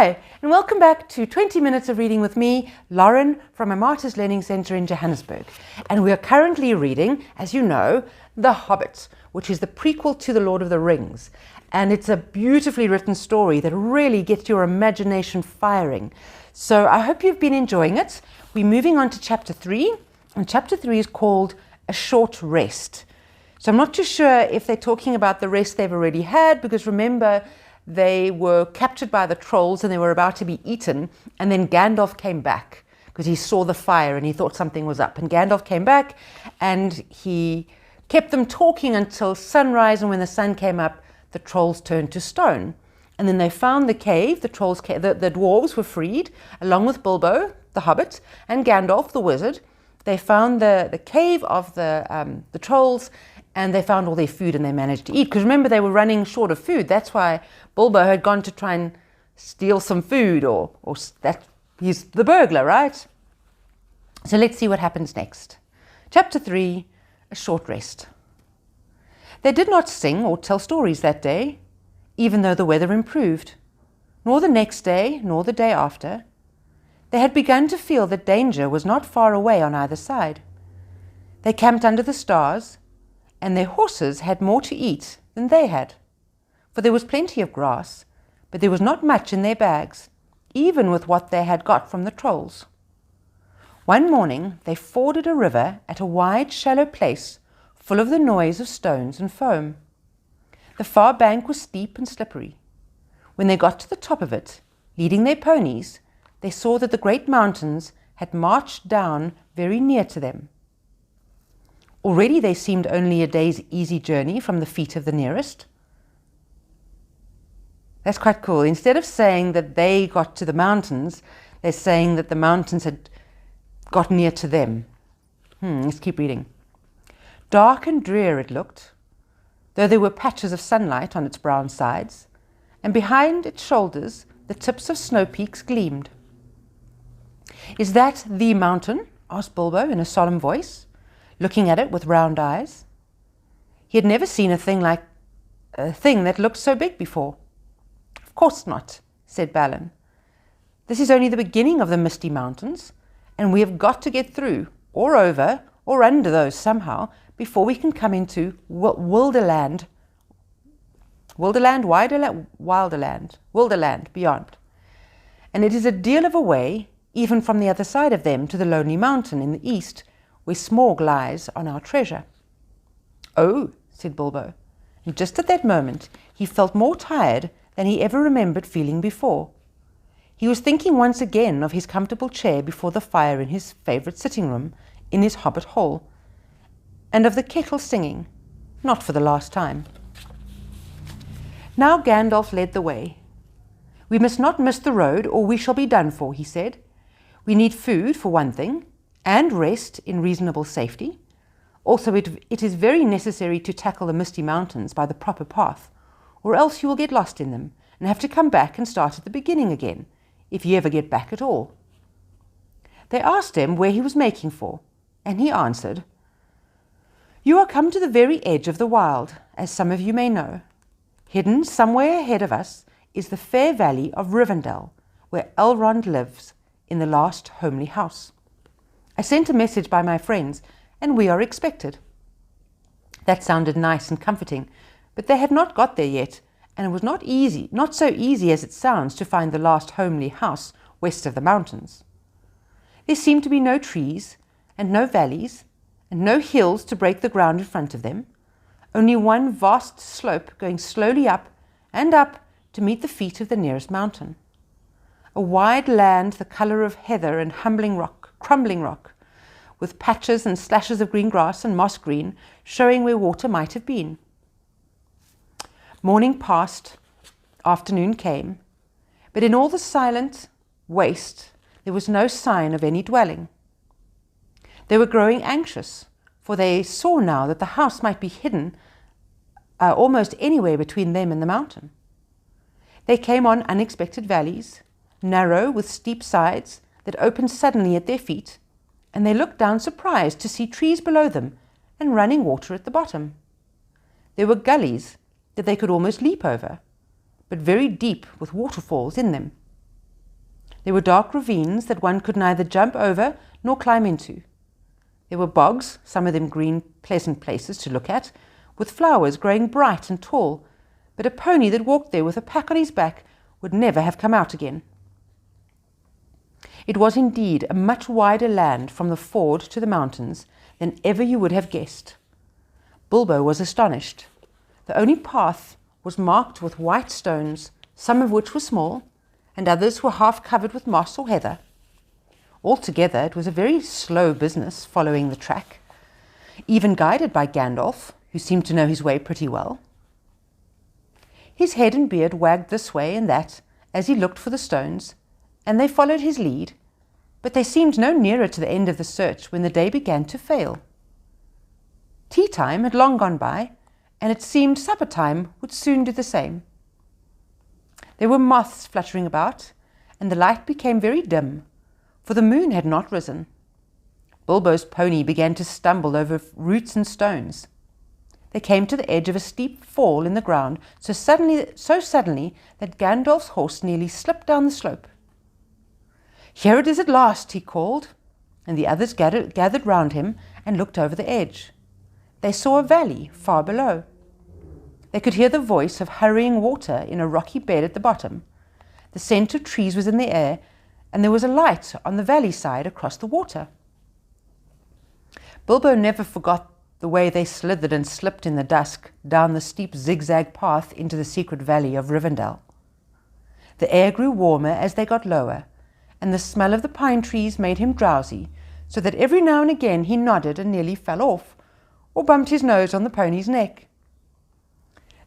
Hi, and welcome back to 20 Minutes of Reading with me, Lauren, from my Martyrs Learning Centre in Johannesburg. And we are currently reading, as you know, The Hobbit, which is the prequel to The Lord of the Rings. And it's a beautifully written story that really gets your imagination firing. So I hope you've been enjoying it. We're moving on to Chapter 3, and Chapter 3 is called A Short Rest. So I'm not too sure if they're talking about the rest they've already had, because remember, they were captured by the trolls and they were about to be eaten, and then Gandalf came back because he saw the fire and he thought something was up, and Gandalf came back and he kept them talking until sunrise, and when the sun came up the trolls turned to stone, and then they found the cave. The dwarves were freed along with Bilbo the Hobbit and Gandalf the wizard. They found the cave of the trolls, and they found all their food and they managed to eat. Because remember, they were running short of food. That's why Bilbo had gone to try and steal some food, or that he's the burglar, right? So let's see what happens next. Chapter 3, A Short Rest. They did not sing or tell stories that day, even though the weather improved, nor the next day, nor the day after. They had begun to feel that danger was not far away on either side. They camped under the stars, and their horses had more to eat than they had, for there was plenty of grass, but there was not much in their bags, even with what they had got from the trolls. One morning they forded a river at a wide, shallow place full of the noise of stones and foam. The far bank was steep and slippery. When they got to the top of it, leading their ponies, they saw that the great mountains had marched down very near to them. Already they seemed only a day's easy journey from the feet of the nearest. That's quite cool. Instead of saying that they got to the mountains, they're saying that the mountains had got near to them. Let's keep reading. Dark and drear it looked, though there were patches of sunlight on its brown sides, and behind its shoulders the tips of snow peaks gleamed. "Is that the mountain?" asked Bilbo in a solemn voice, looking at it with round eyes. He had never seen a thing that looked so big before. "Of course not," said Balin. "This is only the beginning of the misty mountains, and we have got to get through, or over, or under those somehow, before we can come into wilderland beyond. And it is a deal of a way, even from the other side of them, to the lonely mountain in the east, where Smaug lies on our treasure." "Oh," said Bilbo, and just at that moment he felt more tired than he ever remembered feeling before. He was thinking once again of his comfortable chair before the fire in his favourite sitting room in his Hobbit hole, and of the kettle singing, not for the last time. Now Gandalf led the way. "We must not miss the road, or we shall be done for," he said. "We need food, for one thing, and rest in reasonable safety. Also, it is very necessary to tackle the misty mountains by the proper path, or else you will get lost in them and have to come back and start at the beginning again, if you ever get back at all." They asked him where he was making for, and he answered, "You are come to the very edge of the wild, as some of you may know. Hidden somewhere ahead of us is the fair valley of Rivendell, where Elrond lives in the last homely house. I sent a message by my friends, and we are expected." That sounded nice and comforting, but they had not got there yet, and it was not so easy as it sounds to find the last homely house west of the mountains. There seemed to be no trees, and no valleys, and no hills to break the ground in front of them, only one vast slope going slowly up and up to meet the feet of the nearest mountain. A wide land the colour of heather and crumbling rock, with patches and slashes of green grass and moss green showing where water might have been. Morning passed, afternoon came, but in all the silent waste there was no sign of any dwelling. They were growing anxious, for they saw now that the house might be hidden almost anywhere between them and the mountain. They came on unexpected valleys, narrow with steep sides that opened suddenly at their feet, and they looked down surprised to see trees below them and running water at the bottom. There were gullies that they could almost leap over, but very deep with waterfalls in them. There were dark ravines that one could neither jump over nor climb into. There were bogs, some of them green, pleasant places to look at, with flowers growing bright and tall, but a pony that walked there with a pack on his back would never have come out again. It was indeed a much wider land from the ford to the mountains than ever you would have guessed. Bilbo was astonished. The only path was marked with white stones, some of which were small, and others were half covered with moss or heather. Altogether, it was a very slow business following the track, even guided by Gandalf, who seemed to know his way pretty well. His head and beard wagged this way and that as he looked for the stones, and they followed his lead, but they seemed no nearer to the end of the search when the day began to fail. Tea time had long gone by, and it seemed supper time would soon do the same. There were moths fluttering about, and the light became very dim, for the moon had not risen. Bilbo's pony began to stumble over roots and stones. They came to the edge of a steep fall in the ground so suddenly that Gandalf's horse nearly slipped down the slope. "Here it is at last," he called, and the others gathered round him and looked over the edge. They saw a valley far below. They could hear the voice of hurrying water in a rocky bed at the bottom. The scent of trees was in the air, and there was a light on the valley side across the water. Bilbo never forgot the way they slithered and slipped in the dusk down the steep zigzag path into the secret valley of Rivendell. The air grew warmer as they got lower, and the smell of the pine trees made him drowsy, so that every now and again he nodded and nearly fell off, or bumped his nose on the pony's neck.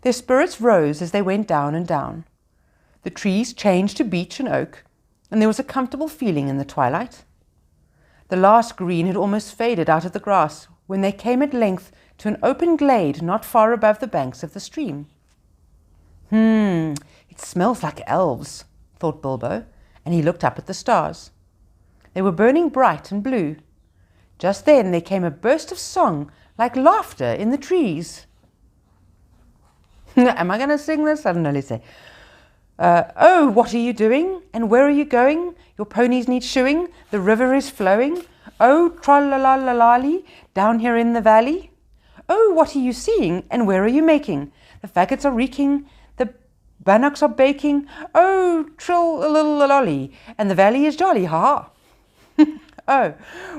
Their spirits rose as they went down and down. The trees changed to beech and oak, and there was a comfortable feeling in the twilight. The last green had almost faded out of the grass when they came at length to an open glade not far above the banks of the stream. It smells like elves," thought Bilbo, and he looked up at the stars. They were burning bright and blue. Just then there came a burst of song like laughter in the trees. Am I going to sing this? I don't know, let's say. "Oh, what are you doing? And where are you going? Your ponies need shoeing. The river is flowing. Oh, tra-la-la-la-lally, down here in the valley. Oh, what are you seeing? And where are you making? The faggots are reeking. The bannocks are baking. Oh, trill-a-lil-lolly, and the valley is jolly, ha-ha. Oh,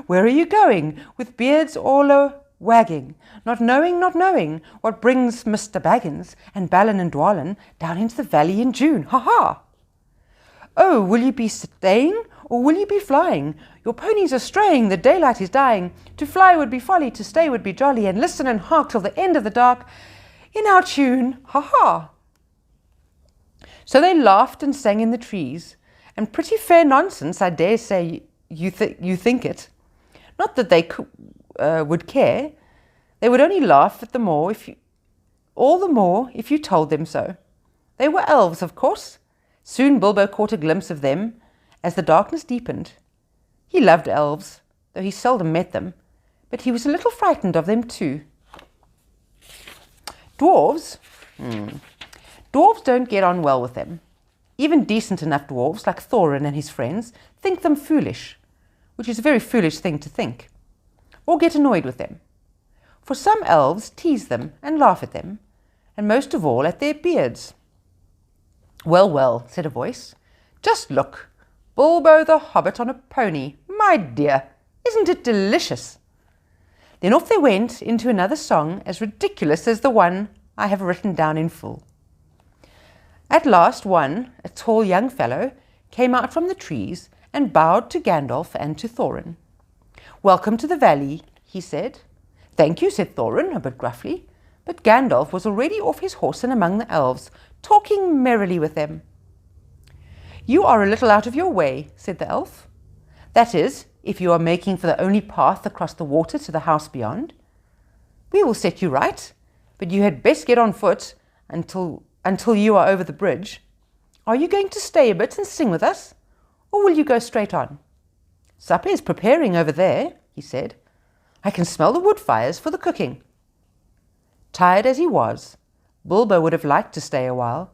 where are you going? With beards all a-wagging, not knowing what brings Mr. Baggins and Balin and Dwalin down into the valley in June, ha-ha. Oh, will you be staying or will you be flying? Your ponies are straying, the daylight is dying. To fly would be folly, to stay would be jolly, and listen and hark till the end of the dark in our tune, ha-ha. So they laughed and sang in the trees, and pretty fair nonsense, I dare say you think it. Not that they would care. They would only laugh at all the more if you told them so. They were elves, of course. Soon Bilbo caught a glimpse of them as the darkness deepened. He loved elves, though he seldom met them, but he was a little frightened of them too. Dwarves? Dwarves don't get on well with them. Even decent enough dwarves, like Thorin and his friends, think them foolish, which is a very foolish thing to think, or get annoyed with them. For some elves tease them and laugh at them, and most of all at their beards. "Well, well," said a voice, "just look, Bilbo the Hobbit on a pony, my dear, isn't it delicious?" Then off they went into another song as ridiculous as the one I have written down in full. At last one, a tall young fellow, came out from the trees and bowed to Gandalf and to Thorin. "Welcome to the valley," he said. "Thank you," said Thorin, a bit gruffly, but Gandalf was already off his horse and among the elves, talking merrily with them. "You are a little out of your way," said the elf. "That is, if you are making for the only path across the water to the house beyond. We will set you right, but you had best get on foot until you are over the bridge. Are you going to stay a bit and sing with us, or will you go straight on? Supper is preparing over there," he said. "I can smell the wood fires for the cooking." Tired as he was, Bilbo would have liked to stay a while.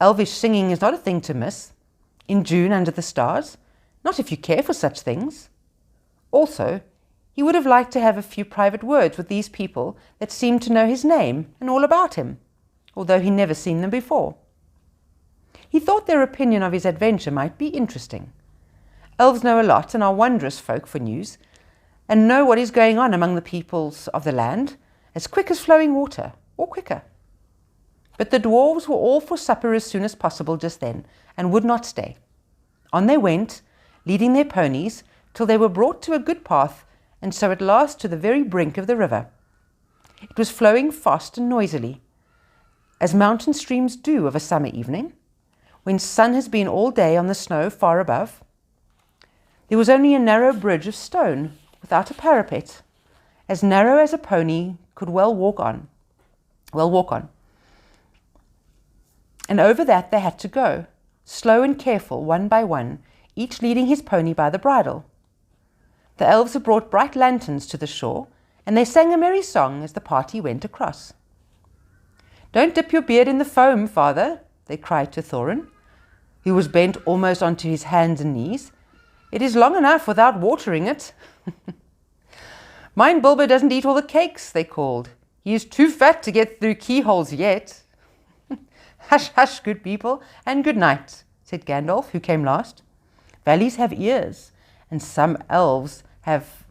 Elvish singing is not a thing to miss. in June under the stars, not if you care for such things. Also, he would have liked to have a few private words with these people that seemed to know his name and all about him, although he'd never seen them before. He thought their opinion of his adventure might be interesting. Elves know a lot and are wondrous folk for news, and know what is going on among the peoples of the land, as quick as flowing water, or quicker. But the dwarves were all for supper as soon as possible just then, and would not stay. On they went, leading their ponies, till they were brought to a good path, and so at last to the very brink of the river. It was flowing fast and noisily, as mountain streams do of a summer evening, when sun has been all day on the snow far above. There was only a narrow bridge of stone, without a parapet, as narrow as a pony could well walk on. And over that they had to go, slow and careful, one by one, each leading his pony by the bridle. The elves had brought bright lanterns to the shore, and they sang a merry song as the party went across. "Don't dip your beard in the foam, father," they cried to Thorin, who was bent almost onto his hands and knees. "It is long enough without watering it." "Mind Bilbo doesn't eat all the cakes," they called. "He is too fat to get through keyholes yet." "Hush, hush, good people, and good night," said Gandalf, who came last. "Valleys have ears, and some elves have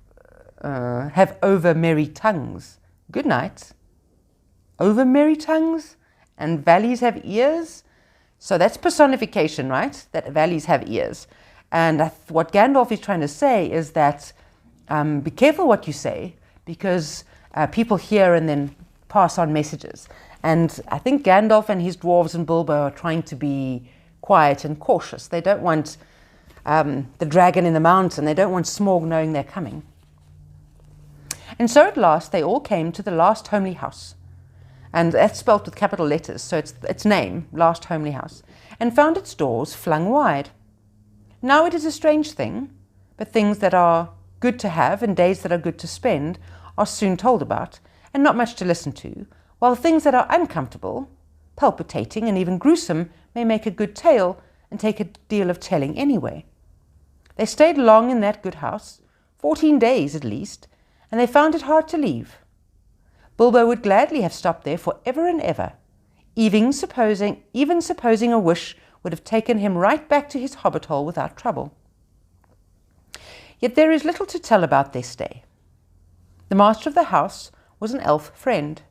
over merry tongues. Good night." Over merry tongues, and valleys have ears. So that's personification, right? That valleys have ears. And what Gandalf is trying to say is that be careful what you say, because people hear and then pass on messages. And I think Gandalf and his dwarves and Bilbo are trying to be quiet and cautious. They don't want the dragon in the mountain. They don't want Smaug knowing they're coming. And so at last they all came to the last homely house. And that's spelt with capital letters, so it's its name, Last Homely House, and found its doors flung wide. Now it is a strange thing, but things that are good to have and days that are good to spend are soon told about, and not much to listen to, while things that are uncomfortable, palpitating, and even gruesome may make a good tale and take a deal of telling anyway. They stayed long in that good house, 14 days at least, and they found it hard to leave. Bilbo would gladly have stopped there for ever and ever, even supposing a wish would have taken him right back to his hobbit hole without trouble. Yet there is little to tell about their stay. The master of the house was an elf friend,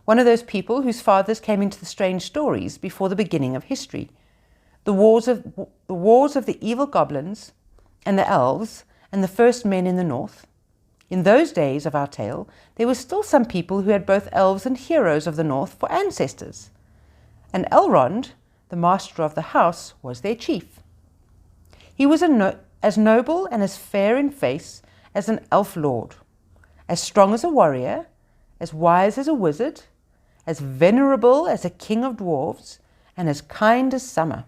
one of those people whose fathers came into the strange stories before the beginning of history, the wars of the evil goblins and the elves and the first men in the north. In those days of our tale, there were still some people who had both elves and heroes of the north for ancestors, and Elrond, the master of the house, was their chief. He was as noble and as fair in face as an elf lord, as strong as a warrior, as wise as a wizard, as venerable as a king of dwarves, and as kind as summer.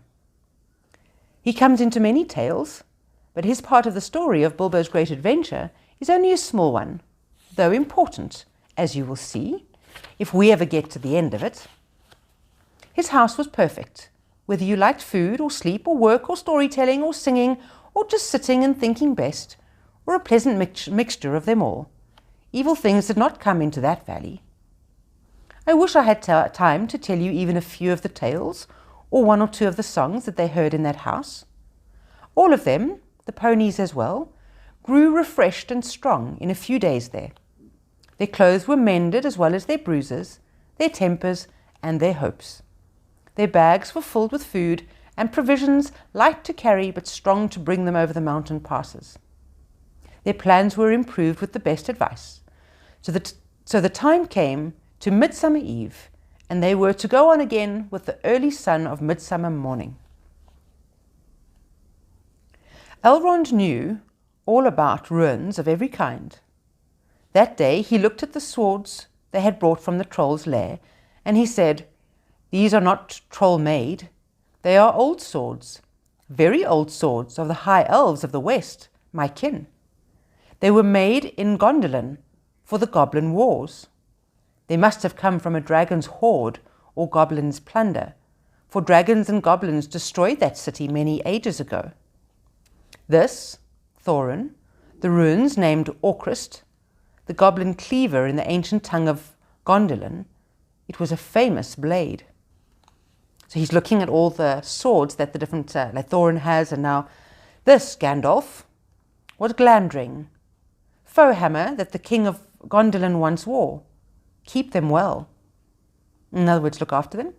He comes into many tales, but his part of the story of Bilbo's great adventure is only a small one, though important, as you will see, if we ever get to the end of it. His house was perfect, whether you liked food or sleep or work or storytelling or singing or just sitting and thinking best, or a pleasant mixture of them all. Evil things did not come into that valley. I wish I had time to tell you even a few of the tales, or one or two of the songs that they heard in that house. All of them, the ponies as well, grew refreshed and strong in a few days there. Their clothes were mended as well as their bruises, their tempers, and their hopes. Their bags were filled with food and provisions light to carry but strong to bring them over the mountain passes. Their plans were improved with the best advice. So the time came to Midsummer Eve, and they were to go on again with the early sun of midsummer morning. Elrond knew all about ruins of every kind. That day he looked at the swords they had brought from the troll's lair, and he said, "These are not troll-made. They are old swords, very old swords of the high elves of the west, my kin. They were made in Gondolin for the goblin wars. They must have come from a dragon's hoard or goblin's plunder, for dragons and goblins destroyed that city many ages ago. This, Thorin, the runes named Orcrist, the goblin cleaver in the ancient tongue of Gondolin, it was a famous blade. So he's looking at all the swords that the different, like Thorin has, and now this, Gandalf, was Glandring, foe hammer that the king of Gondolin once wore. Keep them well. In other words, look after them.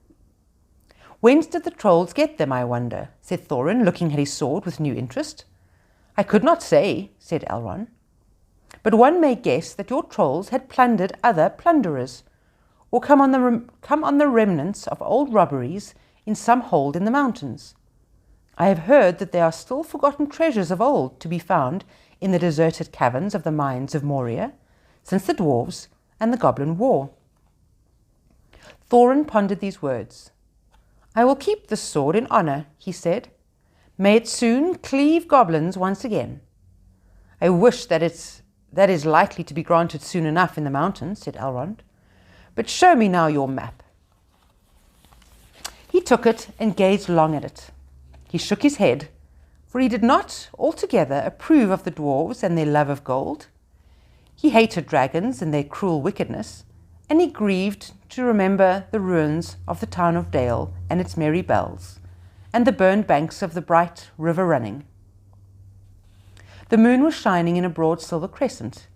Whence did the trolls get them, I wonder, said Thorin, looking at his sword with new interest. I could not say, said Elrond, but one may guess that your trolls had plundered other plunderers, or come on the remnants of old robberies in some hold in the mountains. I have heard that there are still forgotten treasures of old to be found in the deserted caverns of the mines of Moria, since the dwarves and the goblin war. Thorin pondered these words. I will keep this sword in honour, he said. May it soon cleave goblins once again. I wish that is likely to be granted soon enough in the mountains, said Elrond. But show me now your map. He took it and gazed long at it. He shook his head, for he did not altogether approve of the dwarves and their love of gold. He hated dragons and their cruel wickedness, and he grieved to remember the ruins of the town of Dale and its merry bells, and the burned banks of the bright river running. The moon was shining in a broad silver crescent.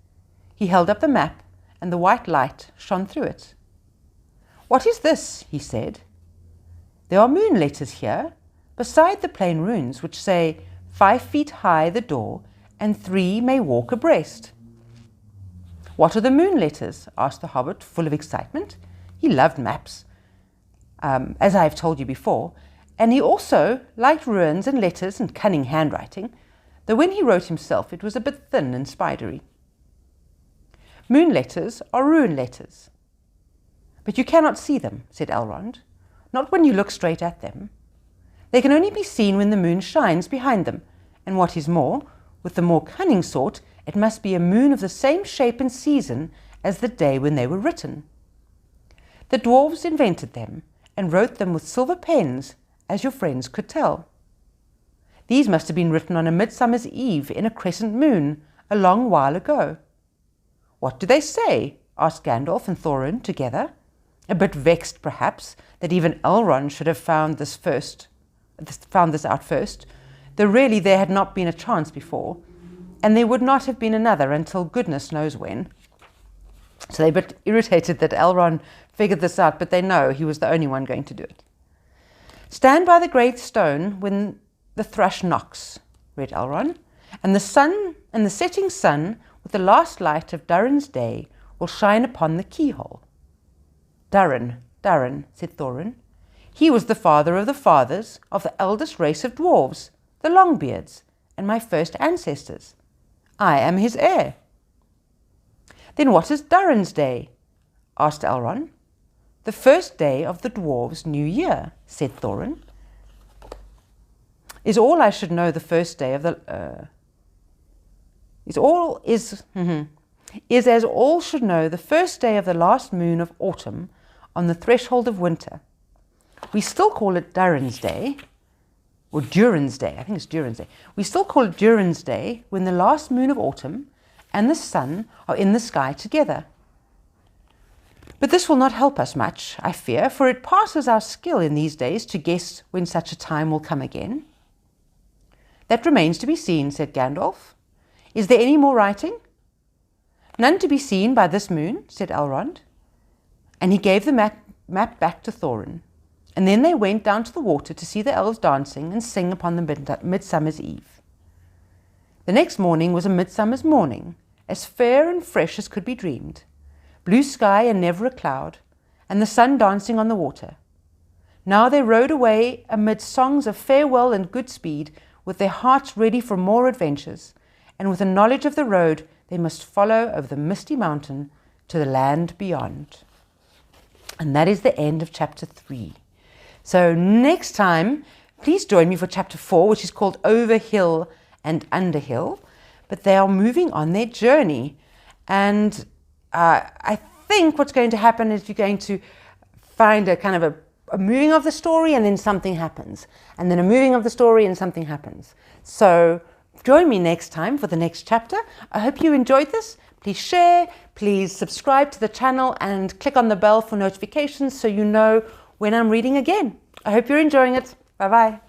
He held up the map, and the white light shone through it. What is this? He said. There are moon letters here, beside the plain runes, which say 5 feet high the door, and 3 may walk abreast. What are the moon letters? Asked the hobbit, full of excitement. He loved maps, as I have told you before, and he also liked runes and letters and cunning handwriting, though when he wrote himself it was a bit thin and spidery. Moon letters are rune letters. But you cannot see them, said Elrond, not when you look straight at them. They can only be seen when the moon shines behind them, and what is more, with the more cunning sort, it must be a moon of the same shape and season as the day when they were written. The dwarves invented them, and wrote them with silver pens, as your friends could tell. These must have been written on a midsummer's eve in a crescent moon, a long while ago. What do they say? Asked Gandalf and Thorin together, a bit vexed perhaps that even Elrond should have found this out first, though really there had not been a chance before, and there would not have been another until goodness knows when. So they're a bit irritated that Elrond figured this out, but they know he was the only one going to do it. Stand by the great stone when the thrush knocks, read Elrond, and the setting sun with the last light of Durin's day will shine upon the keyhole. Durin, said Thorin. He was the father of the fathers of the eldest race of dwarves, the Longbeards, and my first ancestors. I am his heir. Then what is Durin's day? Asked Elrond. The first day of the dwarves' new year, said Thorin. Is all I should know the first day of the is as all should know the first day of the last moon of autumn on the threshold of winter. We still call it Durin's Day, or Durin's Day. I think it's Durin's Day. We still call it Durin's Day when the last moon of autumn and the sun are in the sky together. But this will not help us much, I fear, for it passes our skill in these days to guess when such a time will come again. That remains to be seen, said Gandalf. Is there any more writing? None to be seen by this moon, said Elrond. And he gave the map back to Thorin. And then they went down to the water to see the elves dancing and sing upon the midsummer's eve. The next morning was a midsummer's morning, as fair and fresh as could be dreamed. Blue sky and never a cloud, and the sun dancing on the water. Now they rode away amid songs of farewell and good speed, with their hearts ready for more adventures, and with a knowledge of the road they must follow over the misty mountain to the land beyond. And that is the end of chapter 3. So next time, please join me for chapter 4, which is called Over Hill and Under Hill. But they are moving on their journey. And I think what's going to happen is you're going to find a kind of a a moving of the story and then something happens, and then a moving of the story and something happens. So join me next time for the next chapter. I hope you enjoyed this. Please share, please subscribe to the channel and click on the bell for notifications so you know when I'm reading again. I hope you're enjoying it. Bye-bye.